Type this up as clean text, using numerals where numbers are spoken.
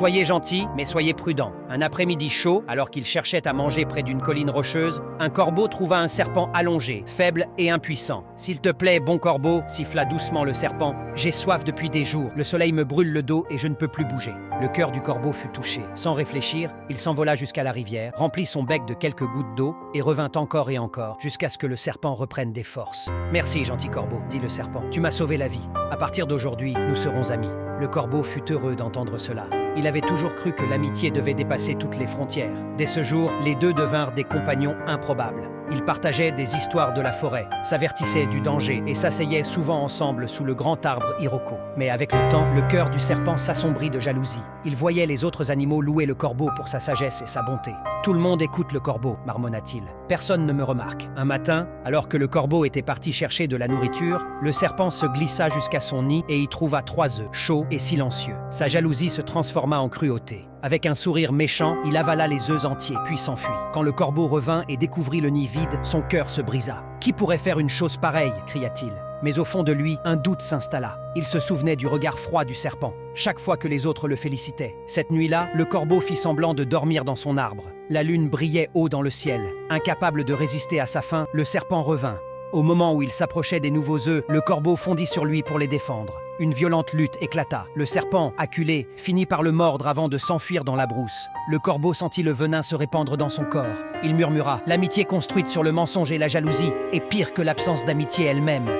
Soyez gentils, mais soyez prudents. Un après-midi chaud, alors qu'il cherchait à manger près d'une colline rocheuse, un corbeau trouva un serpent allongé, faible et impuissant. « S'il te plaît, bon corbeau, siffla doucement le serpent, j'ai soif depuis des jours, le soleil me brûle le dos et je ne peux plus bouger. » Le cœur du corbeau fut touché. Sans réfléchir, il s'envola jusqu'à la rivière, remplit son bec de quelques gouttes d'eau et revint encore et encore, jusqu'à ce que le serpent reprenne des forces. « Merci, gentil corbeau, dit le serpent, tu m'as sauvé la vie. À partir d'aujourd'hui, nous serons amis. » Le corbeau fut heureux d'entendre cela. Il avait toujours cru que l'amitié devait dépasser toutes les frontières. Dès ce jour, les deux devinrent des compagnons improbables. Ils partageaient des histoires de la forêt, s'avertissaient du danger et s'asseyaient souvent ensemble sous le grand arbre Iroko. Mais avec le temps, le cœur du serpent s'assombrit de jalousie. Il voyait les autres animaux louer le corbeau pour sa sagesse et sa bonté. « Tout le monde écoute le corbeau, marmonna-t-il. Personne ne me remarque. » Un matin, alors que le corbeau était parti chercher de la nourriture, le serpent se glissa jusqu'à son nid et y trouva 3 œufs, chauds et silencieux. Sa jalousie se transforma en cruauté. Avec un sourire méchant, il avala les œufs entiers, puis s'enfuit. Quand le corbeau revint et découvrit le nid vide, son cœur se brisa. « Qui pourrait faire une chose pareille » cria-t-il. Mais au fond de lui, un doute s'installa. Il se souvenait du regard froid du serpent, chaque fois que les autres le félicitaient. Cette nuit-là, le corbeau fit semblant de dormir dans son arbre. La lune brillait haut dans le ciel. Incapable de résister à sa faim, le serpent revint. Au moment où il s'approchait des nouveaux œufs, le corbeau fondit sur lui pour les défendre. Une violente lutte éclata. Le serpent, acculé, finit par le mordre avant de s'enfuir dans la brousse. Le corbeau sentit le venin se répandre dans son corps. Il murmura « L'amitié construite sur le mensonge et la jalousie est pire que l'absence d'amitié elle-même. »